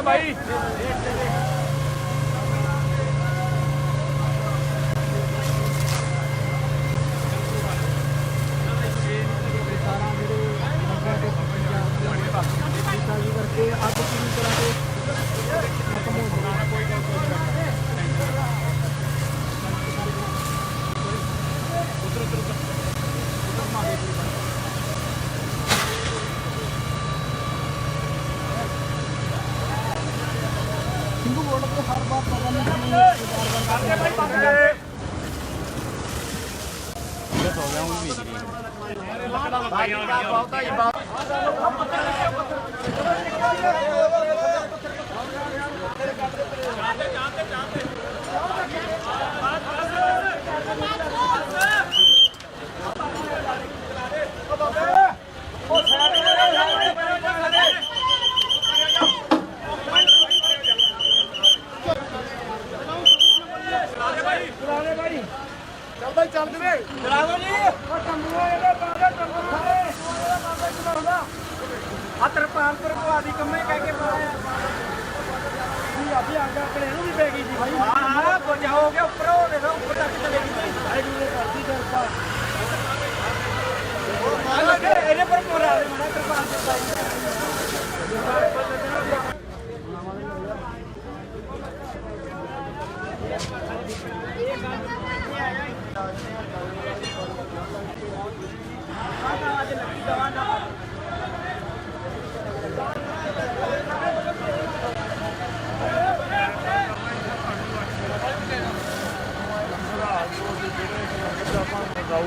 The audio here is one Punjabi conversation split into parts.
भाई करके आप पूरी तरह से सिंधु बॉर्डर पे हर बार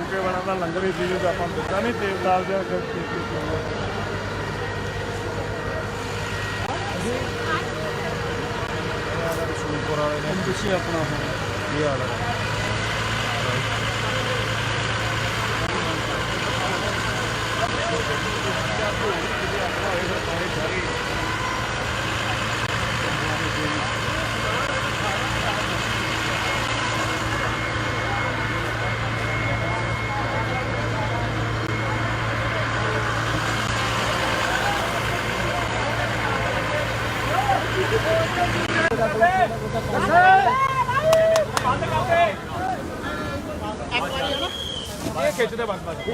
के बना था लंगर ही चीज़ आप दिता नहीं तेल डाल दिया अपना ये आ रहा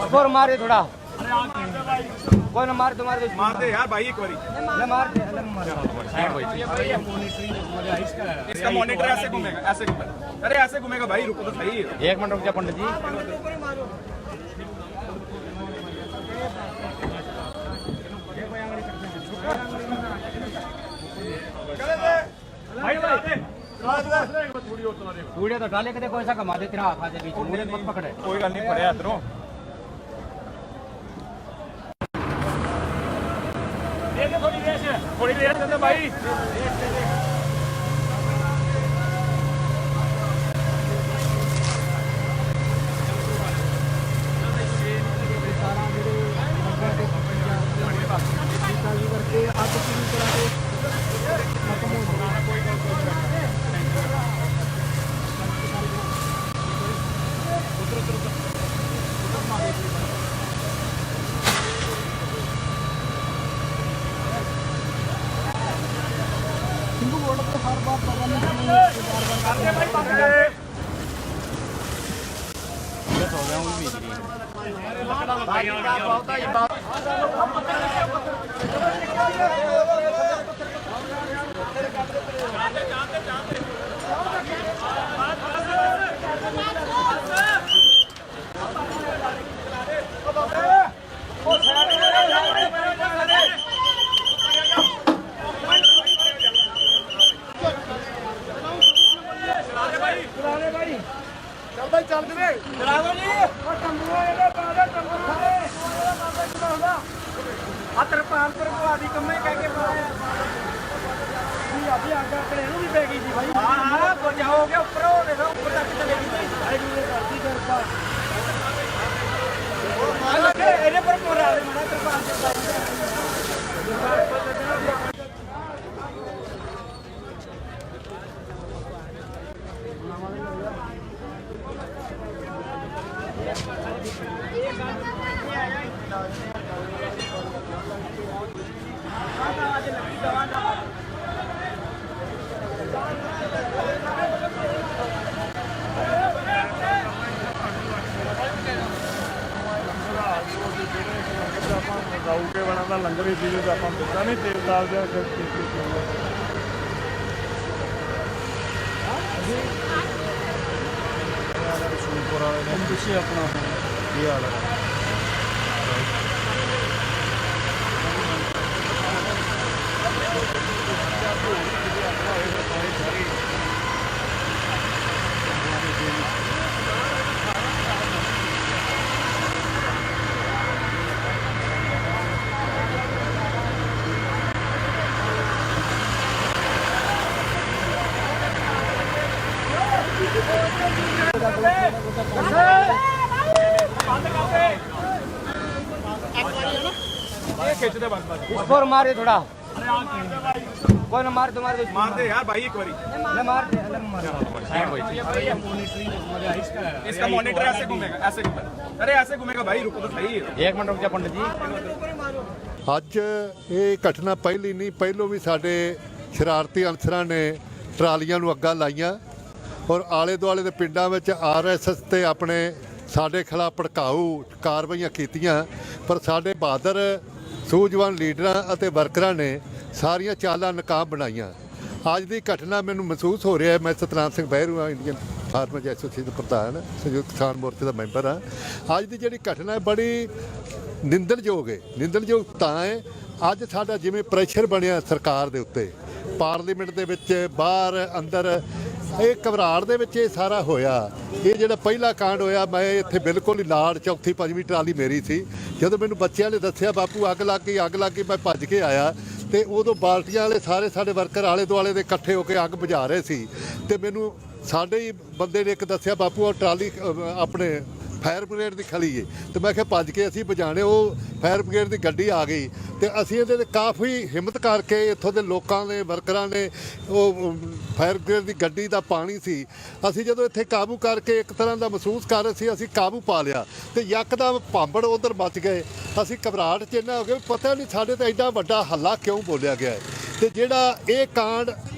इसको मारे थोड़ा कोई ना मार तुम्हारे मार दे यार भाई एक बारी मार दे इसका मॉनिटर ऐसे घूमेगा अरे ऐसे घूमेगा भाई रुको तो सही 1 मिनट रुक जा पंडित जी वीडियो तो डाले कदे कोई सा कमा दे तेरा हाथ आ जाए बीच में मत पकड़े कोई गल नहीं पड़े इधरों थोड़ी रेस दे भाई करके आप पूरी तरह से सिंधु बॉर्डर पे हर बार ਲੰਗਰ ਹੀ ਸੀਗੇ ਤਾਂ ਆਪਾਂ ਨੂੰ ਦਿੱਤਾ ਨਹੀਂ ਤੇਲ ਦਾਲ ਜਾਂ ਸ਼ੂਪੁਰ ਵਾਲੇ ਨੇ ਤੁਸੀਂ ਆਪਣਾ ਕੀ ਹਾਲ ਹੈ खिंचते बस बस इसको और मार दे थोड़ा कोई ना मार दो मार दे यार भाई एक बारी ना मार दे अलग मार इसका मॉनिटर ऐसे घूमेगा ऐसे घूमेगा अरे ऐसे घूमेगा भाई रुको तो सही एक मिनट रुक जा पंडित जी ਅੱਜ ਇਹ ਘਟਨਾ ਪਹਿਲੀ ਨਹੀਂ ਪਹਿਲੋਂ ਵੀ ਸਾਡੇ ਸ਼ਰਾਰਤੀ ਅਨਸਰਾਂ ਨੇ ਟਰਾਲੀਆਂ ਨੂੰ ਅੱਗਾਂ ਲਾਈਆਂ ਔਰ ਆਲੇ ਦੁਆਲੇ ਦੇ ਪਿੰਡਾਂ ਵਿੱਚ ਆਰਐਸਐਸ ਤੇ ਆਪਣੇ ਸਾਡੇ ਖਿਲਾਫ ਭੜਕਾਊ ਕਾਰਵਾਈਆਂ ਕੀਤੀਆਂ ਪਰ ਸਾਡੇ ਬਹਾਦਰ ਸੂਝਵਾਨ ਲੀਡਰਾਂ ਅਤੇ ਵਰਕਰਾਂ ਨੇ ਸਾਰੀਆਂ ਚਾਲਾਂ ਨਾਕਾਮ ਬਣਾਈਆਂ। ਅੱਜ ਦੀ ਘਟਨਾ ਮੈਨੂੰ ਮਹਿਸੂਸ ਹੋ ਰਿਹਾ ਹੈ, ਮੈਂ ਸਤਨਾਮ ਸਿੰਘ ਬਹਿਰੂ ਹਾਂ, ਇੰਡੀਅਨ ਫਾਰਮਰਜ਼ ਐਸੋਸੀਏਸ਼ਨ ਦਾ ਪ੍ਰਧਾਨ, ਸੰਯੁਕਤ ਕਿਸਾਨ ਮੋਰਚੇ ਦਾ ਮੈਂਬਰ ਹਾਂ। ਅੱਜ ਦੀ ਜਿਹੜੀ ਘਟਨਾ ਹੈ ਬੜੀ ਨਿੰਦਣਯੋਗ ਤਾਂ ਹੈ। ਅੱਜ ਸਾਡਾ ਜਿਵੇਂ ਪ੍ਰੈਸ਼ਰ ਬਣਿਆ ਸਰਕਾਰ ਦੇ ਉੱਤੇ ਪਾਰਲੀਮੈਂਟ ਦੇ ਵਿੱਚ ਬਾਹਰ ਅੰਦਰ ਇਹ ਘਬਰਾਹਟ ਦੇ ਵਿੱਚ ਇਹ ਸਾਰਾ ਹੋਇਆ। ਇਹ ਜਿਹੜਾ ਪਹਿਲਾ ਕਾਂਡ ਹੋਇਆ ਮੈਂ ਇੱਥੇ ਬਿਲਕੁਲ ਹੀ ਨਾਲ ਚੌਥੀ ਪੰਜਵੀਂ ਟਰਾਲੀ ਮੇਰੀ ਸੀ। ਜਦੋਂ ਮੈਨੂੰ ਬੱਚਿਆਂ ਨੇ ਦੱਸਿਆ ਬਾਪੂ ਅੱਗ ਲੱਗ ਗਈ ਮੈਂ ਭੱਜ ਕੇ ਆਇਆ ਤੇ ਉਦੋਂ ਬਾਲਟੀਆਂ ਵਾਲੇ ਸਾਰੇ ਸਾਡੇ ਵਰਕਰ ਆਲੇ ਦੁਆਲੇ ਦੇ ਇਕੱਠੇ ਹੋ ਕੇ ਅੱਗ ਬੁਝਾ ਰਹੇ ਸੀ ਤੇ ਮੈਨੂੰ ਸਾਡੇ ਹੀ ਬੰਦੇ ਨੇ ਇੱਕ ਦੱਸਿਆ ਬਾਪੂ ਉਹ ਟਰਾਲੀ ਆਪਣੇ ਫਾਇਰ ਬ੍ਰਿਗੇਡ ਦੀ ਖਲੀ ਏ ਤੇ ਮੈਂ ਕਿਹਾ ਭੱਜ ਕੇ ਅਸੀਂ ਬੁਝਾਣੇ। ਉਹ ਫਾਇਰ ਬ੍ਰਿਗੇਡ ਦੀ ਗੱਡੀ ਆ ਗਈ ਤੇ ਅਸੀਂ ਇਹਦੇ 'ਤੇ ਕਾਫੀ ਹਿੰਮਤ ਕਰਕੇ ਇੱਥੋਂ ਦੇ ਲੋਕਾਂ ਨੇ ਵਰਕਰਾਂ ਨੇ ਉਹ ਫਾਇਰ ਬ੍ਰਿਗੇਡ ਦੀ ਗੱਡੀ ਦਾ ਪਾਣੀ ਸੀ ਅਸੀਂ ਜਦੋਂ ਇੱਥੇ ਕਾਬੂ ਕਰਕੇ ਇੱਕ ਤਰ੍ਹਾਂ ਦਾ ਮਹਿਸੂਸ ਕਰ ਰਹੇ ਸੀ ਅਸੀਂ ਕਾਬੂ ਪਾ ਲਿਆ ਤੇ ਯਕਦਮ ਭਾਂਬੜ ਉਧਰ ਮੱਚ ਗਏ। ਅਸੀਂ ਘਬਰਾਹਟ 'ਚ ਇੰਨਾ ਹੋ ਗਏ ਪਤਾ ਨਹੀਂ ਸਾਡੇ ਤੇ ਐਡਾ ਵੱਡਾ ਹੱਲਾ ਕਿਉਂ ਬੋਲਿਆ ਗਿਆ ਤੇ ਜਿਹੜਾ ਇਹ ਕਾਂਡ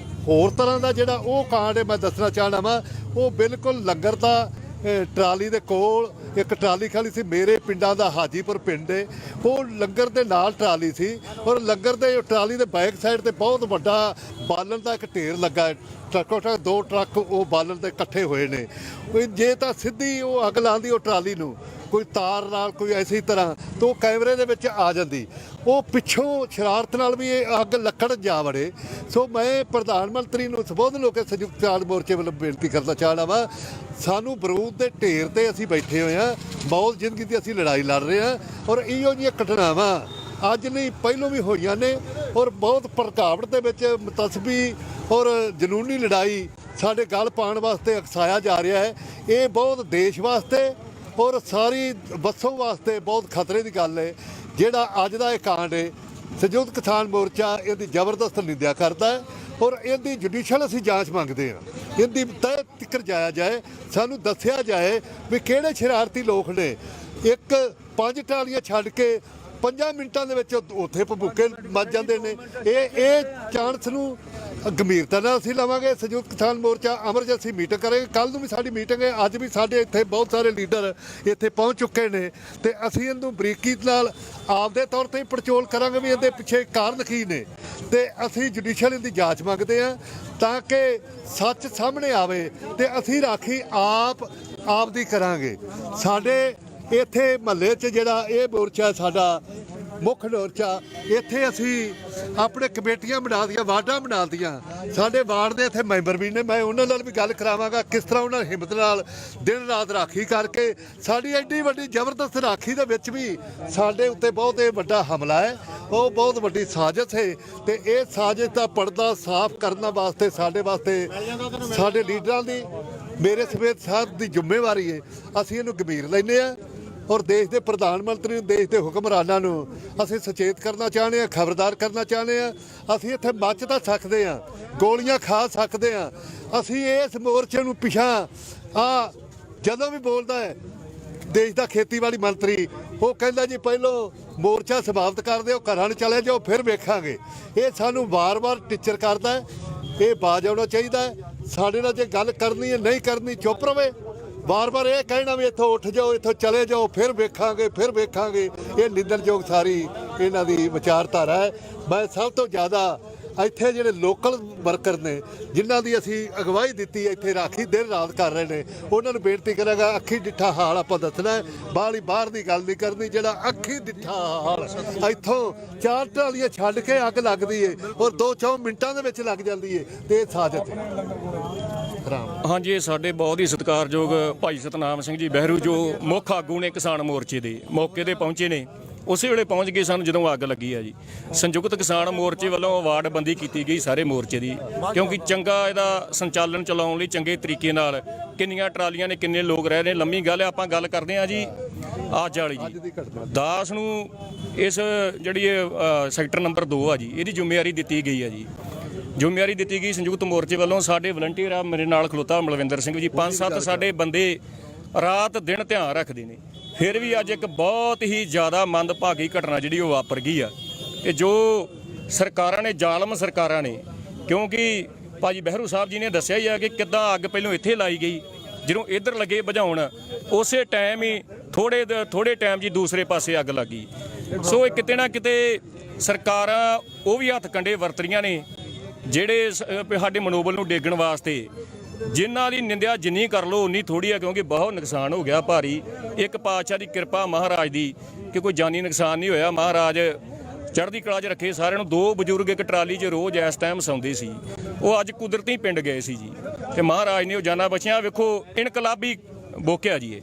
ਹੋਰ ਤਰ੍ਹਾਂ ਦਾ ਜਿਹੜਾ ਉਹ ਕਾਂਡ ਮੈਂ ਦੱਸਣਾ ਚਾਹਣਾ ਵਾ ਉਹ ਬਿਲਕੁਲ ਲੰਗਰ ਦਾ ਟਰਾਲੀ ਦੇ ਕੋਲ ਇੱਕ ਟਰਾਲੀ ਖਾਲੀ ਸੀ ਮੇਰੇ ਪਿੰਡਾਂ ਦਾ ਹਾਜੀਪੁਰ ਪਿੰਡ ਹੈ ਉਹ ਲੰਗਰ ਦੇ ਨਾਲ ਟਰਾਲੀ ਸੀ ਔਰ ਲੰਗਰ ਦੇ ਟਰਾਲੀ ਦੇ ਬੈਕ ਸਾਈਡ ਤੇ ਬਹੁਤ ਵੱਡਾ ਬਾਲਣ ਦਾ ਇੱਕ ਢੇਰ ਲੱਗਾ ਟਰੱਕੋ ਟਰੱਕ 2 ਟਰੱਕ ਉਹ ਬਾਲਣ ਦੇ ਇਕੱਠੇ ਹੋਏ ਨੇ। ਜੇ ਤਾਂ ਸਿੱਧੀ ਉਹ ਅੱਗ ਲਾਉਂਦੀ ਉਹ ਟਰਾਲੀ ਨੂੰ ਕੋਈ ਤਾਰ ਨਾਲ ਕੋਈ ਐਸੀ ਤਰ੍ਹਾਂ ਤਾਂ ਉਹ ਕੈਮਰੇ ਦੇ ਵਿੱਚ ਆ ਜਾਂਦੀ। ਉਹ ਪਿੱਛੋਂ ਸ਼ਰਾਰਤ ਨਾਲ ਵੀ ਇਹ ਅੱਗ ਲੱਕੜ ਜਾ ਵੜੇ। ਸੋ ਮੈਂ ਪ੍ਰਧਾਨ ਮੰਤਰੀ ਨੂੰ ਸੰਬੋਧਨ ਹੋ ਕੇ ਸੰਯੁਕਤ ਕਿਸਾਨ ਮੋਰਚੇ ਵੱਲੋਂ ਬੇਨਤੀ ਕਰਨਾ ਚਾਹਣਾ ਵਾ ਸਾਨੂੰ ਬਰੂਦ ਦੇ ਢੇਰ ਤੇ ਅਸੀਂ ਬੈਠੇ ਹੋਏ ਹਾਂ ਮੌਤ ਜ਼ਿੰਦਗੀ ਦੀ ਅਸੀਂ ਲੜਾਈ ਲੜ ਰਹੇ ਹਾਂ ਔਰ ਇਹੋ ਜਿਹੀਆਂ ਘਟਨਾਵਾਂ ਅੱਜ ਨਹੀਂ ਪਹਿਲੋਂ ਵੀ ਹੋਈਆਂ ਨੇ ਔਰ ਬਹੁਤ ਭੜਕਾਵਟ ਦੇ ਵਿੱਚ ਮੁਤਸਬੀ ਔਰ ਜਨੂਨੀ ਲੜਾਈ ਸਾਡੇ ਗਲ ਪਾਉਣ ਵਾਸਤੇ ਉਕਸਾਇਆ ਜਾ ਰਿਹਾ ਹੈ। ਇਹ ਬਹੁਤ ਦੇਸ਼ ਵਾਸਤੇ ਔਰ ਸਾਰੀ ਵਸੋਂ ਵਾਸਤੇ ਬਹੁਤ ਖਤਰੇ ਦੀ ਗੱਲ ਹੈ। ਜਿਹੜਾ ਅੱਜ ਦਾ ਇਹ ਕਾਂਡ ਹੈ ਸੰਯੁਕਤ ਕਿਸਾਨ ਮੋਰਚਾ ਇਹਦੀ ਜ਼ਬਰਦਸਤ ਨਿੰਦਿਆ ਕਰਦਾ ਹੈ ਔਰ ਇਹਦੀ ਜੁਡੀਸ਼ੀਅਲ ਅਸੀਂ ਜਾਂਚ ਮੰਗਦੇ ਹਾਂ। ਇਹਦੀ ਤਹਿ ਤੱਕ ਜਾਇਆ ਜਾਏ ਸਾਨੂੰ ਦੱਸਿਆ ਜਾਏ ਵੀ ਕਿਹੜੇ ਸ਼ਰਾਰਤੀ ਲੋਕ ਨੇ ਇੱਕ 5 ਟਰਾਲੀਆਂ ਛੱਡ ਕੇ 5 ਮਿੰਟਾਂ ਦੇ ਵਿੱਚ ਉੱਥੇ ਭੁੱਕੇ ਮੱਚ ਜਾਂਦੇ ਨੇ। ਇਹ ਚਾਂਸ ਨੂੰ ਗੰਭੀਰਤਾ ਨਾਲ ਅਸੀਂ ਲਵਾਂਗੇ। ਸੰਯੁਕਤ ਕਿਸਾਨ ਮੋਰਚਾ ਐਮਰਜੈਂਸੀ ਮੀਟਿੰਗ ਕਰੇਗਾ। ਕੱਲ੍ਹ ਨੂੰ ਵੀ ਸਾਡੀ ਮੀਟਿੰਗ ਹੈ। ਅੱਜ ਵੀ ਸਾਡੇ ਇੱਥੇ ਬਹੁਤ ਸਾਰੇ ਲੀਡਰ ਇੱਥੇ ਪਹੁੰਚ ਚੁੱਕੇ ਨੇ ਤੇ ਅਸੀਂ ਇਹਨੂੰ ਬਰੀਕੀ ਨਾਲ ਆਪਦੇ ਤੌਰ ਤੇ ਪੜਚੋਲ ਕਰਾਂਗੇ ਵੀ ਇਹਦੇ ਪਿੱਛੇ ਕਾਰਨ ਕੀ ਨੇ ਤੇ ਅਸੀਂ ਜੁਡੀਸ਼ੀਅਲ ਦੀ ਜਾਂਚ ਮੰਗਦੇ ਹਾਂ ਤਾਂ ਕਿ ਸੱਚ ਸਾਹਮਣੇ ਆਵੇ ਤੇ ਅਸੀਂ ਰਾਖੀ ਆਪ ਦੀ ਕਰਾਂਗੇ। ਸਾਡੇ ਇੱਥੇ ਮਹੱਲੇ 'ਚ ਜਿਹੜਾ ਇਹ ਮੋਰਚਾ ਸਾਡਾ ਮੁੱਖ ਮੋਰਚਾ ਇੱਥੇ ਅਸੀਂ ਆਪਣੇ ਕਮੇਟੀਆਂ ਬਣਾ ਦੀਆਂ ਵਾਰਡਾਂ ਬਣਾ ਦੀਆਂ ਸਾਡੇ ਵਾਰਡ ਦੇ ਇੱਥੇ ਮੈਂਬਰ ਵੀ ਨੇ। ਮੈਂ ਉਹਨਾਂ ਨਾਲ ਵੀ ਗੱਲ ਕਰਾਵਾਂਗਾ ਕਿਸ ਤਰ੍ਹਾਂ ਉਹਨਾਂ ਹਿੰਮਤ ਨਾਲ ਦਿਨ ਰਾਤ ਰਾਖੀ ਕਰਕੇ ਸਾਡੀ ਐਡੀ ਵੱਡੀ ਜ਼ਬਰਦਸਤ ਰਾਖੀ ਦੇ ਵਿੱਚ ਵੀ ਸਾਡੇ ਉੱਤੇ ਬਹੁਤ ਇਹ ਵੱਡਾ ਹਮਲਾ ਹੈ। ਉਹ ਬਹੁਤ ਵੱਡੀ ਸਾਜ਼ਿਸ਼ ਹੈ ਤੇ ਇਹ ਸਾਜ਼ਿਸ਼ ਦਾ ਪਰਦਾ ਸਾਫ਼ ਕਰਨ ਵਾਸਤੇ ਸਾਡੇ ਲੀਡਰਾਂ ਦੀ ਮੇਰੇ ਸਮੇਤ ਸਾਹਿਬ ਦੀ ਜ਼ਿੰਮੇਵਾਰੀ ਹੈ। ਅਸੀਂ ਇਹਨੂੰ ਗੰਭੀਰ ਲੈਂਦੇ ਹਾਂ ਔਰ ਦੇਸ਼ ਦੇ ਪ੍ਰਧਾਨ ਮੰਤਰੀ ਨੂੰ ਦੇਸ਼ ਦੇ ਹੁਕਮਰਾਨਾਂ ਨੂੰ ਅਸੀਂ ਸੁਚੇਤ ਕਰਨਾ ਚਾਹੁੰਦੇ ਹਾਂ ਖਬਰਦਾਰ ਕਰਨਾ ਚਾਹੁੰਦੇ ਹਾਂ। ਅਸੀਂ ਇੱਥੇ ਮੱਚ ਤਾਂ ਸਕਦੇ ਹਾਂ ਗੋਲੀਆਂ ਖਾ ਸਕਦੇ ਹਾਂ। ਅਸੀਂ ਇਸ ਮੋਰਚੇ ਨੂੰ ਪਿਛਾਂ ਜਦੋਂ ਵੀ ਬੋਲਦਾ ਹੈ ਦੇਸ਼ ਦਾ ਖੇਤੀਬਾੜੀ ਮੰਤਰੀ ਉਹ ਕਹਿੰਦਾ ਜੀ ਪਹਿਲੋਂ ਮੋਰਚਾ ਸਮਾਪਤ ਕਰ ਦਿਓ ਘਰਾਂ ਨੂੰ ਚਲੇ ਜਾਓ ਫਿਰ ਵੇਖਾਂਗੇ। ਇਹ ਸਾਨੂੰ ਵਾਰ-ਵਾਰ ਟੀਚਰ ਕਰਦਾ ਹੈ। ਇਹ ਬਾਜ ਆਉਣਾ ਚਾਹੀਦਾ ਹੈ। ਸਾਡੇ ਨਾਲ ਜੇ ਗੱਲ ਕਰਨੀ ਹੈ ਨਹੀਂ ਕਰਨੀ ਚੁੱਪ ਰਵੇ। ਵਾਰ-ਵਾਰ ਇਹ ਕਹਿਣਾ ਵੀ ਇੱਥੋਂ ਉੱਠ ਜਾਓ ਇੱਥੋਂ ਚਲੇ ਜਾਓ ਫਿਰ ਵੇਖਾਂਗੇ ਇਹ ਨਿੰਦਣਯੋਗ ਸਾਰੀ ਇਹਨਾਂ ਦੀ ਵਿਚਾਰਧਾਰਾ ਹੈ। ਮੈਂ ਸਭ ਤੋਂ ਜ਼ਿਆਦਾ ਇੱਥੇ ਜਿਹੜੇ ਲੋਕਲ ਵਰਕਰ ਨੇ ਜਿਨ੍ਹਾਂ ਦੀ ਅਸੀਂ ਅਗਵਾਈ ਦਿੱਤੀ ਇੱਥੇ ਰਾਖੀ ਦਿਨ ਰਾਤ ਕਰ ਰਹੇ ਨੇ ਉਹਨਾਂ ਨੂੰ ਬੇਨਤੀ ਕਰਾਂਗਾ ਅੱਖੀ ਡਿੱਠਾ ਹਾਲ ਆਪਾਂ ਦੱਸਣਾ ਹੈ, ਬਾਹਰ ਦੀ ਗੱਲ ਨਹੀਂ ਕਰਨੀ। ਜਿਹੜਾ ਅੱਖੀ ਡਿੱਠਾ ਹਾਲ ਇੱਥੋਂ 4 ਟਰਾਲੀਆਂ ਛੱਡ ਕੇ ਅੱਗ ਲੱਗਦੀ ਏ ਔਰ 2-4 ਮਿੰਟਾਂ ਦੇ ਵਿੱਚ ਲੱਗ ਜਾਂਦੀ ਏ ਤੇ ਇਹ ਸਾਜ਼ਤ ਰਾਮ। ਹਾਂਜੀ, ਇਹ ਸਾਡੇ ਬਹੁਤ ਹੀ ਸਤਿਕਾਰਯੋਗ ਭਾਈ ਸਤਨਾਮ ਸਿੰਘ ਜੀ ਬਹਿਰੂ ਜੋ ਮੁੱਖ ਆਗੂ ਨੇ ਕਿਸਾਨ ਮੋਰਚੇ ਦੇ, ਮੌਕੇ ਤੇ ਪਹੁੰਚੇ ਨੇ। ਉਸੇ ਵੇਲੇ ਪਹੁੰਚ ਗਏ ਸਾਨੂੰ ਜਦੋਂ ਅੱਗ ਲੱਗੀ ਆ ਜੀ। ਸੰਯੁਕਤ ਕਿਸਾਨ ਮੋਰਚੇ ਵੱਲੋਂ ਅਵਾਰਡਬੰਦੀ ਕੀਤੀ ਗਈ ਸਾਰੇ ਮੋਰਚੇ ਦੀ, ਕਿਉਂਕਿ ਚੰਗਾ ਇਹਦਾ ਸੰਚਾਲਨ ਚਲਾਉਣ ਲਈ ਚੰਗੇ ਤਰੀਕੇ ਨਾਲ ਕਿੰਨੀਆਂ ਟਰਾਲੀਆਂ ਨੇ, ਕਿੰਨੇ ਲੋਕ ਰਹਿ ਰਹੇ, ਲੰਮੀ ਗੱਲ ਹੈ। ਆਪਾਂ ਗੱਲ ਕਰਦੇ ਹਾਂ ਜੀ ਅੱਜ ਵਾਲੀ ਜੀ 10 ਨੂੰ ਇਸ ਜਿਹੜੀ ਇਹ ਸੈਕਟਰ ਨੰਬਰ 2 ਆ ਜੀ, ਇਹਦੀ ਜ਼ਿੰਮੇਵਾਰੀ ਦਿੱਤੀ ਗਈ ਆ ਜੀ। ਜ਼ਿੰਮੇਵਾਰੀ ਦਿੱਤੀ ਗਈ ਸੰਯੁਕਤ ਮੋਰਚੇ ਵੱਲੋਂ। ਸਾਡੇ ਵਲੰਟੀਅਰ ਆ ਮੇਰੇ ਨਾਲ ਖਲੋਤਾ ਮਲਵਿੰਦਰ ਸਿੰਘ ਜੀ, 5-7 ਸਾਡੇ ਬੰਦੇ ਰਾਤ ਦਿਨ ਧਿਆਨ ਰੱਖਦੇ ਨੇ। ਫਿਰ ਵੀ ਅੱਜ ਇੱਕ ਬਹੁਤ ਹੀ ਜ਼ਿਆਦਾ ਮੰਦਭਾਗੀ ਘਟਨਾ ਜਿਹੜੀ ਉਹ ਵਾਪਰ ਗਈ ਆ। ਤੇ ਜੋ ਸਰਕਾਰਾਂ ਨੇ, ਜ਼ਾਲਮ ਸਰਕਾਰਾਂ ਨੇ, ਕਿਉਂਕਿ ਭਾਜੀ ਬਹਿਰੂ ਸਾਹਿਬ ਜੀ ਨੇ ਦੱਸਿਆ ਹੀ ਆ ਕਿ ਕਿੱਦਾਂ ਅੱਗ ਪਹਿਲੋਂ ਇੱਥੇ ਲਾਈ ਗਈ, ਜਦੋਂ ਇੱਧਰ ਲੱਗੇ ਬੁਝਾਉਣ ਉਸੇ ਟਾਈਮ ਹੀ ਥੋੜੇ ਟਾਈਮ ਜੀ ਦੂਸਰੇ ਪਾਸੇ ਅੱਗ ਲੱਗੀ। ਸੋ ਇਹ ਕਿਤੇ ਨਾ ਕਿਤੇ ਸਰਕਾਰਾਂ ਉਹ ਵੀ ਹੱਥ ਕੰਡੇ ਵਰਤ ਰਹੀਆਂ ਨੇ ਜਿਹੜੇ ਸਾਡੇ ਮਨੋਬਲ ਨੂੰ ਡੇਗਣ ਵਾਸਤੇ, ਜਿਨ੍ਹਾਂ ਦੀ ਨਿੰਦਿਆ ਜਿੰਨੀ ਕਰ ਲਓ ਉਨੀ ਥੋੜੀ ਆ, ਕਿਉਂਕਿ ਬਹੁਤ ਨੁਕਸਾਨ ਹੋ ਗਿਆ ਭਾਰੀ। ਇੱਕ ਪਾਤਸ਼ਾਹ ਦੀ ਕਿਰਪਾ ਮਹਾਰਾਜ ਦੀ ਕਿ ਕੋਈ ਜਾਨੀ ਨੁਕਸਾਨ ਨਹੀਂ ਹੋਇਆ। ਮਹਾਰਾਜ ਚੜ੍ਹਦੀ ਕਲਾ 'ਚ ਰੱਖੇ ਸਾਰਿਆਂ ਨੂੰ। 2 ਬਜ਼ੁਰਗ ਇੱਕ ਟਰਾਲੀ 'ਚ ਰੋਜ਼ ਇਸ ਟਾਈਮ ਸੌਂਦੇ ਸੀ, ਉਹ ਅੱਜ ਕੁਦਰਤੀ ਪਿੰਡ ਗਏ ਸੀ ਜੀ, ਤੇ ਮਹਾਰਾਜ ਨੇ ਉਹ ਜਾਨਾਂ ਬਚੀਆਂ। ਵੇਖੋ ਇਨਕਲਾਬੀ ਬੋਕਿਆ ਜੀ, ਇਹ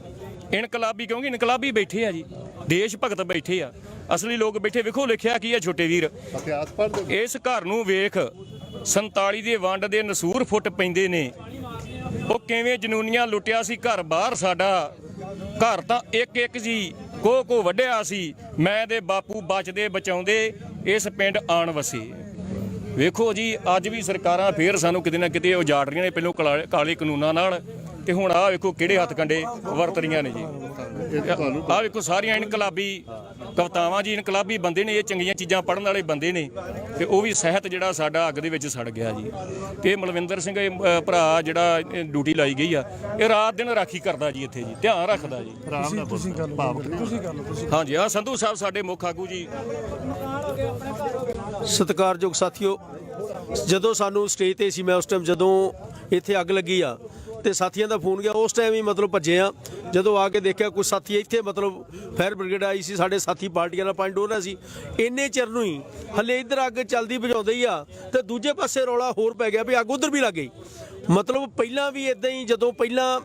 ਇਨਕਲਾਬੀ, ਕਿਉਂਕਿ ਇਨਕਲਾਬੀ ਬੈਠੇ ਆ ਜੀ, ਦੇਸ਼ ਭਗਤ ਬੈਠੇ ਆ, ਅਸਲੀ ਲੋਕ ਬੈਠੇ। ਵੇਖੋ ਲਿਖਿਆ ਕੀ ਆ ਛੋਟੇ ਵੀਰ, ਇਸ ਘਰ ਨੂੰ ਵੇਖ 47 ਦੇ ਵੰਡ ਦੇ ਨਸੂਰ ਫੁੱਟ ਪੈਂਦੇ ਨੇ, ਉਹ ਕਿਵੇਂ ਜਨੂਨੀਆਂ ਲੁੱਟਿਆ ਸੀ ਘਰ ਬਾਹਰ ਸਾਡਾ। ਘਰ ਤਾਂ ਇੱਕ ਜੀ ਕੋ ਵੱਢਿਆ ਸੀ, ਮੈਂ ਦੇ ਬਾਪੂ ਬਚਦੇ ਬਚਾਉਂਦੇ ਇਸ ਪਿੰਡ ਆਣ ਵਸੇ। ਵੇਖੋ ਜੀ ਅੱਜ ਵੀ ਸਰਕਾਰਾਂ ਫੇਰ ਸਾਨੂੰ ਕਿਤੇ ਨਾ ਕਿਤੇ ਉਜਾੜ ਰਹੀਆਂ ਨੇ, ਪਹਿਲੋਂ ਕਾਲੇ ਕਾਨੂੰਨਾਂ ਨਾਲ, ਤੇ ਹੁਣ ਆਹ ਵੇਖੋ ਕਿਹੜੇ ਹੱਥ ਕੰਡੇ ਵਰਤ ਰਹੀਆਂ ਨੇ ਜੀ। ਆਹ ਵੇਖੋ ਸਾਰੀਆਂ ਇਨਕਲਾਬੀ ਕਵਿਤਾਵਾਂ ਜੀ, ਇਨਕਲਾਬੀ ਬੰਦੇ ਨੇ, ਇਹ ਚੰਗੀਆਂ ਚੀਜ਼ਾਂ ਪੜ੍ਹਨ ਵਾਲੇ ਬੰਦੇ ਨੇ, ਤੇ ਉਹ ਵੀ ਸਾਹਿਤ ਜਿਹੜਾ ਸਾਡਾ ਅੱਗ ਦੇ ਵਿੱਚ ਸੜ ਗਿਆ ਜੀ। ਤੇ ਮਲਵਿੰਦਰ ਸਿੰਘ ਭਰਾ ਜਿਹੜਾ ਡਿਊਟੀ ਲਾਈ ਗਈ ਆ, ਇਹ ਰਾਤ ਦਿਨ ਰਾਖੀ ਕਰਦਾ ਜੀ, ਇੱਥੇ ਜੀ ਧਿਆਨ ਰੱਖਦਾ ਜੀ। ਤੁਸੀਂ ਗੱਲ ਹਾਂਜੀ, ਆਹ ਸੰਧੂ ਸਾਹਿਬ ਸਾਡੇ ਮੁੱਖ ਆਗੂ ਜੀ। ਸਤਿਕਾਰਯੋਗ ਸਾਥੀਓ, ਜਦੋਂ ਸਾਨੂੰ ਸਟੇਜ ਤੇ ਸੀ, ਮੈਂ ਉਸ ਟਾਈਮ ਜਦੋਂ ਇੱਥੇ ਅੱਗ ਲੱਗੀ ਆ ਤੇ ਸਾਥੀਆਂ ਦਾ ਫੋਨ ਗਿਆ, ਉਸ ਟਾਈਮ ਹੀ ਮਤਲਬ ਭੱਜੇ ਆ। ਜਦੋਂ ਆ ਕੇ ਦੇਖਿਆ ਕੁਝ ਸਾਥੀ ਇੱਥੇ ਮਤਲਬ ਫਾਇਰ ਬ੍ਰਿਗੇਡ ਆਈ ਸੀ, ਸਾਡੇ ਸਾਥੀ ਪਾਰਟੀਆਂ ਦਾ 5 ਡੋਰਾ ਸੀ। ਇੰਨੇ ਚਿਰ ਨੂੰ ਹੀ ਹਲੇ ਇੱਧਰ ਅੱਗ ਚੱਲਦੀ ਬੁਝਾਉਂਦੇ ਹੀ ਆ, ਤੇ ਦੂਜੇ ਪਾਸੇ ਰੌਲਾ ਹੋਰ ਪੈ ਗਿਆ ਵੀ ਅੱਗ ਉੱਧਰ ਵੀ ਲੱਗ ਗਈ। ਮਤਲਬ ਪਹਿਲਾਂ ਵੀ ਇਦਾਂ ਹੀ, ਜਦੋਂ ਪਹਿਲਾਂ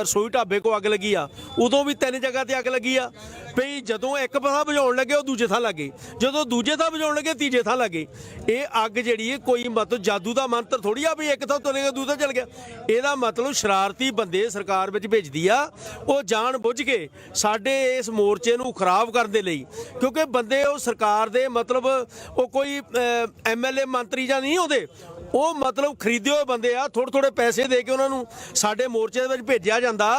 ਰਸੋਈ ਢਾਬੇ ਕੋ ਅੱਗ ਲੱਗੀ ਆ, ਉਦੋਂ ਵੀ 3 ਜਗ੍ਹਾ ਤੇ ਅੱਗ ਲੱਗੀ ਆ। ਭਈ ਜਦੋਂ ਇੱਕ ਪਾਸਾ ਬੁਝਾਉਣ ਲੱਗੇ ਉਹ ਦੂਜੇ ਥਾਂ ਲੱਗੇ, ਜਦੋਂ ਦੂਜੇ ਥਾਂ ਬੁਝਾਉਣ ਲੱਗੇ ਤੀਜੇ ਥਾਂ ਲੱਗੇ। ਇਹ ਅੱਗ ਜਿਹੜੀ ਹੈ ਕੋਈ ਮਤਲਬ ਜਾਦੂ ਦਾ ਮੰਤਰ ਥੋੜੀ ਆ ਵੀ ਇੱਕ ਥਾਂ ਤੋਂ ਲੈ ਕੇ ਦੂਜੇ ਚਲ ਗਿਆ। ਇਹਦਾ ਮਤਲਬ ਸ਼ਰਾਰਤੀ ਬੰਦੇ ਸਰਕਾਰ ਵਿੱਚ ਭੇਜਦੀ ਆ, ਉਹ ਜਾਣ ਬੁੱਝ ਕੇ ਸਾਡੇ ਇਸ ਮੋਰਚੇ ਨੂੰ ਖਰਾਬ ਕਰਨ ਦੇ ਲਈ। ਕਿਉਂਕਿ ਬੰਦੇ ਉਹ ਸਰਕਾਰ ਦੇ ਮਤਲਬ ਉਹ ਕੋਈ MLA ਮੰਤਰੀ ਜਾਂ ਨਹੀਂ ਆਉਂਦੇ, ਉਹ ਮਤਲਬ ਖਰੀਦੇ ਹੋਏ ਬੰਦੇ ਆ। ਥੋੜੇ ਪੈਸੇ ਦੇ ਕੇ ਉਹਨਾਂ ਨੂੰ ਸਾਡੇ ਮੋਰਚੇ ਦੇ ਵਿੱਚ ਭੇਜਿਆ ਜਾਂਦਾ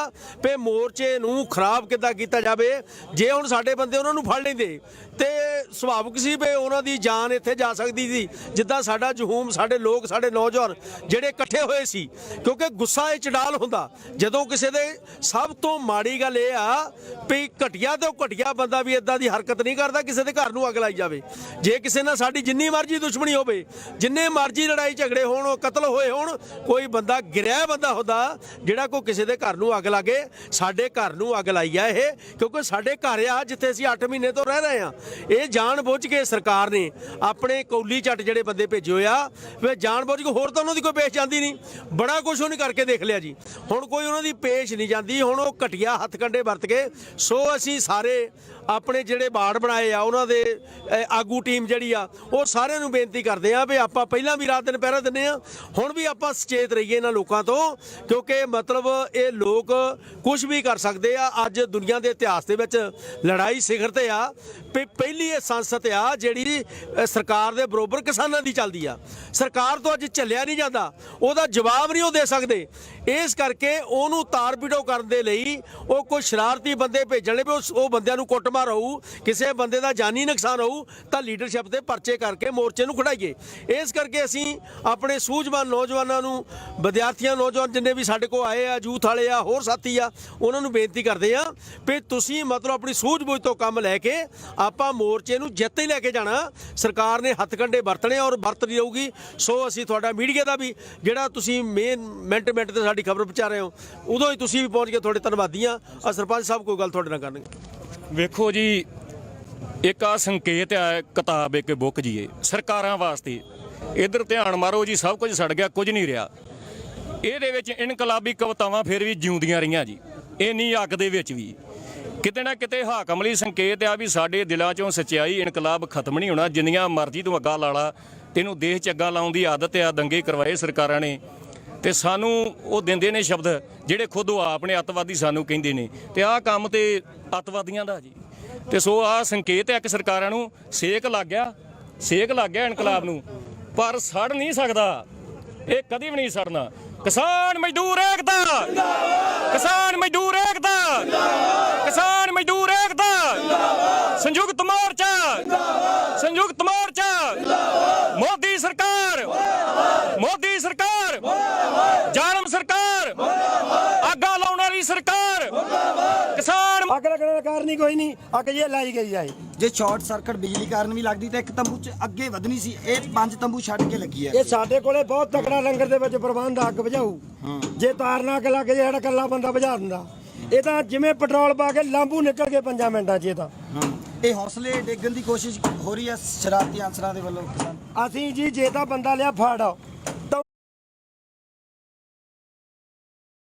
ਵੀ ਮੋਰਚੇ ਨੂੰ ਖਰਾਬ ਕਿੱਦਾਂ ਕੀਤਾ ਜਾਵੇ। ਜੇ ਹੁਣ ਸਾਡੇ ਬੰਦੇ ਉਹਨਾਂ ਨੂੰ ਫੜ ਲੈਂਦੇ ਤੇ ਸੁਭਾਵਿਕ ਸੀ ਵੀ ਉਹਨਾਂ ਦੀ ਜਾਨ ਇੱਥੇ ਜਾ ਸਕਦੀ ਸੀ। ਜਿੱਦਾਂ ਸਾਡਾ ਜਹੂਮ, ਸਾਡੇ ਲੋਕ, ਸਾਡੇ ਨੌਜਵਾਨ ਜਿਹੜੇ ਇਕੱਠੇ ਹੋਏ ਸੀ, ਕਿਉਂਕਿ ਗੁੱਸਾ ਇਹ ਚੜਾਲ ਹੁੰਦਾ ਜਦੋਂ ਕਿਸੇ ਦੇ। ਸਭ ਤੋਂ ਮਾੜੀ ਗੱਲ ਇਹ ਆ ਵੀ ਘਟੀਆ ਤੋਂ ਘਟੀਆ ਬੰਦਾ ਵੀ ਇਦਾਂ ਦੀ ਹਰਕਤ ਨਹੀਂ ਕਰਦਾ ਕਿਸੇ ਦੇ ਘਰ ਨੂੰ ਅੱਗ ਲਾਈ ਜਾਵੇ। ਜੇ ਕਿਸੇ ਨਾਲ ਸਾਡੀ ਜਿੰਨੀ ਮਰਜ਼ੀ ਦੁਸ਼ਮਣੀ ਹੋਵੇ, ਜਿੰਨੇ ਮਰਜ਼ੀ ਲੜਾਈ ਝਗੜੇ ਹੋਣ, ਕਤਲ ਹੋਏ ਹੋਣ, ਕੋਈ ਬੰਦਾ ਗਿਰਿਆ ਬੰਦਾ ਹੁੰਦਾ ਜਿਹੜਾ ਕੋਈ ਕਿਸੇ ਦੇ ਘਰ ਨੂੰ ਅੱਗ ਲਾਗੇ। ਸਾਡੇ ਘਰ ਨੂੰ ਅੱਗ ਲਾਈ ਆ ਇਹ, ਕਿਉਂਕਿ ਸਾਡੇ ਘਰ ਆ ਜਿੱਥੇ ਅਸੀਂ 8 ਮਹੀਨੇ ਤੋਂ ਰਹਿ ਰਹੇ ਆ। ਇਹ ਜਾਣ ਬੁੱਝ ਕੇ ਸਰਕਾਰ ਨੇ ਆਪਣੇ ਕੌਲੀ ਝੱਟ ਜਿਹੜੇ ਬੰਦੇ ਭੇਜੇ ਹੋਏ ਆ, ਵੇ ਜਾਣ ਬੁੱਝ ਕੇ, ਹੋਰ ਤਾਂ ਉਹਨਾਂ ਦੀ ਕੋਈ ਪੇਸ਼ ਜਾਂਦੀ ਨਹੀਂ। ਬੜਾ ਕੁਝ ਉਹਨੇ ਕਰਕੇ ਦੇਖ ਲਿਆ ਜੀ, ਹੁਣ ਕੋਈ ਉਹਨਾਂ ਦੀ ਪੇਸ਼ ਨਹੀਂ ਜਾਂਦੀ। ਹੁਣ ਉਹ ਘਟੀਆ ਹੱਥ ਕੰਡੇ ਵਰਤ ਕੇ। ਸੋ ਅਸੀਂ ਸਾਰੇ ਆਪਣੇ ਜਿਹੜੇ ਬਾੜ ਬਣਾਏ ਆ, ਉਹਨਾਂ ਦੇ ਆਗੂ ਟੀਮ ਜਿਹੜੀ ਆ, ਉਹ ਸਾਰਿਆਂ ਨੂੰ ਬੇਨਤੀ ਕਰਦੇ ਆ ਵੀ ਆਪਾਂ ਪਹਿਲਾਂ ਵੀ ਰਾਤ ਦਿਨ ਪਹਿਰਾ ਦਿੰਦੇ ਆ, ਹੁਣ ਵੀ ਆਪਾਂ ਸੁਚੇਤ ਰਹੀਏ ਇਹਨਾਂ ਲੋਕਾਂ ਤੋਂ, ਕਿਉਂਕਿ ਮਤਲਬ ਇਹ ਲੋਕ ਕੁਝ ਵੀ ਕਰ ਸਕਦੇ ਆ। ਅੱਜ ਦੁਨੀਆ ਦੇ ਇਤਿਹਾਸ ਦੇ ਵਿੱਚ ਲੜਾਈ ਸਿਖਰ ਤੇ ਆ। ਪਹਿਲੀ ਇਹ ਸੰਸਦ ਆ ਜਿਹੜੀ ਸਰਕਾਰ ਦੇ ਬਰੋਬਰ ਕਿਸਾਨਾਂ ਦੀ ਚੱਲਦੀ ਆ। ਸਰਕਾਰ ਤੋਂ ਅੱਜ ਝੱਲਿਆ ਨਹੀਂ ਜਾਂਦਾ, ਉਹਦਾ ਜਵਾਬ ਨਹੀਂ ਉਹ ਦੇ ਸਕਦੇ। ਇਸ ਕਰਕੇ ਉਹਨੂੰ ਤਾਰ-ਪੀੜੋ ਕਰਨ ਦੇ ਲਈ ਉਹ ਕੋਈ ਸ਼ਰਾਰਤੀ ਬੰਦੇ ਭੇਜਣੇ ਵੀ ਉਹ ਬੰਦਿਆਂ ਨੂੰ ਕੁੱਟਮਾਰ ਹੋਊ, ਕਿਸੇ ਬੰਦੇ ਦਾ ਜਾਨੀ ਨੁਕਸਾਨ ਹੋਊ ਤਾਂ ਲੀਡਰਸ਼ਿਪ ਦੇ ਪਰਚੇ ਕਰਕੇ ਮੋਰਚੇ ਨੂੰ ਖੜਾਈਏ। ਇਸ ਕਰਕੇ ਅਸੀਂ ਆਪਣੇ ਸੂਝਵਾਨ ਨੌਜਵਾਨਾਂ ਨੂੰ, ਵਿਦਿਆਰਥੀਆਂ ਨੌਜਵਾਨ ਜਿੰਨੇ ਵੀ ਸਾਡੇ ਕੋਲ ਆਏ ਆ, ਯੂਥ ਵਾਲੇ ਆ, ਹੋਰ ਸਾਥੀ ਆ, ਉਹਨਾਂ ਨੂੰ ਬੇਨਤੀ ਕਰਦੇ ਆ ਵੀ ਤੁਸੀਂ ਮਤਲਬ ਆਪਣੀ ਸੂਝ-ਬੂਝ ਤੋਂ ਕੰਮ ਲੈ ਕੇ ਆਪਾਂ ਮੋਰਚੇ ਨੂੰ ਜਿੱਤ ਹੀ ਲੈ ਕੇ ਜਾਣਾ। ਸਰਕਾਰ ਨੇ ਹੱਥਕੰਡੇ ਵਰਤਣੇ ਔਰ ਵਰਤਦੀ ਰਹੂਗੀ। ਸੋ ਅਸੀਂ ਤੁਹਾਡਾ ਮੀਡੀਆ ਦਾ ਵੀ ਜਿਹੜਾ ਤੁਸੀਂ ਮਿੰਟ ਤੇ ਸਾਡੀ ਖਬਰ ਪਹੁੰਚਾ ਰਹੇ ਹੋ, ਉਦੋਂ ਹੀ ਤੁਸੀਂ ਵੀ ਪਹੁੰਚ ਕੇ ਤੁਹਾਡੇ ਧੰਨਵਾਦੀ ਆ। ਸਰਪੰਚ ਸਾਹਿਬ ਕੋਈ ਗੱਲ ਤੁਹਾਡੇ ਨਾਲ ਕਰਨਗੇ। ਵੇਖੋ ਜੀ, ਇੱਕ ਆ ਸੰਕੇਤ ਆ, ਕਿਤਾਬ ਇੱਕ ਬੁੱਕ ਜੀ, ਇਹ ਸਰਕਾਰਾਂ ਵਾਸਤੇ। ਇੱਧਰ ਧਿਆਨ ਮਾਰੋ ਜੀ, ਸਭ ਕੁਝ ਸੜ ਗਿਆ, ਕੁਝ ਨਹੀਂ ਰਿਹਾ। ਇਹਦੇ ਵਿੱਚ ਇਨਕਲਾਬੀ ਕਵਿਤਾਵਾਂ ਫਿਰ ਵੀ ਜਿਉਂਦੀਆਂ ਰਹੀਆਂ ਜੀ, ਇੰਨੀ ਅੱਗ ਦੇ ਵਿੱਚ ਵੀ। ਕਿਤੇ ਨਾ ਕਿਤੇ ਹਾਕਮ ਲਈ ਸੰਕੇਤ ਆ ਵੀ ਸਾਡੇ ਦਿਲਾਂ 'ਚੋਂ ਸੱਚਾਈ, ਇਨਕਲਾਬ ਖਤਮ ਨਹੀਂ ਹੋਣਾ। ਜਿੰਨੀਆਂ ਮਰਜ਼ੀ ਤੂੰ ਅੱਗਾ ਲਾ ਲਾ, ਤੈਨੂੰ ਦੇਸ਼ 'ਚ ਅੱਗਾ ਲਾਉਣ ਦੀ ਆਦਤ ਆ। ਦੰਗੇ ਕਰਵਾਏ ਸਰਕਾਰਾਂ ਨੇ ਤੇ ਸਾਨੂੰ ਉਹ ਦਿੰਦੇ ਨੇ ਸ਼ਬਦ ਜਿਹੜੇ ਖੁਦ ਉਹ ਆਪ ਨੇ ਅੱਤਵਾਦੀ ਸਾਨੂੰ ਕਹਿੰਦੇ ਨੇ, ਤੇ ਆਹ ਕੰਮ ਤੇ ਅੱਤਵਾਦੀਆਂ ਦਾ ਜੀ। ਤੇ ਸੋ ਆਹ ਸੰਕੇਤ ਹੈ ਕਿ ਸਰਕਾਰਾਂ ਨੂੰ ਸੇਕ ਲੱਗ ਗਿਆ ਇਨਕਲਾਬ ਨੂੰ, ਪਰ ਸੜ ਨਹੀਂ ਸਕਦਾ, ਇਹ ਕਦੀ ਵੀ ਨਹੀਂ ਸੜਨਾ। ਕਿਸਾਨ ਮਜ਼ਦੂਰ ਏਕਤਾ, ਕਿਸਾਨ ਮਜ਼ਦੂਰ ਏਕਤਾ, ਕਿਸਾਨ ਮਜ਼ਦੂਰ ਏਕਤਾ, ਸੰਯੁਕਤ ਮੋਰਚਾ, ਸੰਯੁਕਤ ਮੋਰਚਾ। ਮੋਦੀ ਸਰਕਾਰ, ਮੋਦੀ ਸਰਕਾਰ, ਜ਼ਾਲਮ ਸਰਕਾਰ, ਅੱਗਾ ਲਾਉਣ ਵਾਲੀ ਸਰਕਾਰ। ਕਿਸਾਨ ਅੱਗ ਲੱਗਣ ਦਾ ਕਾਰਨ ਹੀ ਕੋਈ ਨਹੀਂ, ਅੱਗ ਜੇ ਲਾਈ ਗਈ ਆ। ਜੇ ਸ਼ਾਰਟ ਸਰਕਟ ਬਿਜਲੀ ਕਾਰਨ ਵੀ ਲੱਗਦੀ ਤਾਂ ਇੱਕ ਤੰਬੂ 'ਚ ਅੱਗੇ ਵਧਣੀ ਸੀ, ਇਹ 5 ਤੰਬੂ ਛੱਡ ਕੇ ਲੱਗੀ ਹੈ। ਇਹ ਸਾਡੇ ਕੋਲੇ ਬਹੁਤ ਤਕੜਾ ਲੰਗਰ ਦੇ ਵਿੱਚ ਪ੍ਰਬੰਧ ਅੱਗ ਬੁਝਾਊ। ਜੇ ਤਾਰ ਨਾ ਅੱਗ ਲੱਗ ਜੇ ਸਾਡਾ ਇਕੱਲਾ ਬੰਦਾ ਬੁਝਾ ਦਿੰਦਾ। ਇਹ ਤਾਂ ਜਿਵੇਂ ਪੈਟਰੋਲ ਪਾ ਕੇ ਲਾਂਬੂ ਨਿਕਲ ਕੇ 5 ਮਿੰਟਾਂ 'ਚ। ਇਹ ਤਾਂ ਇਹ ਹੌਸਲੇ ਡੇਗਣ ਦੀ ਕੋਸ਼ਿਸ਼ ਹੋ ਰਹੀ ਹੈ ਸ਼ਰਾਰਤੀ ਅਨਸਰਾਂ ਦੇ ਵੱਲੋਂ। ਅਸੀਂ ਜੀ ਜੇ ਤਾਂ ਬੰਦਾ ਲਿਆ ਫੜ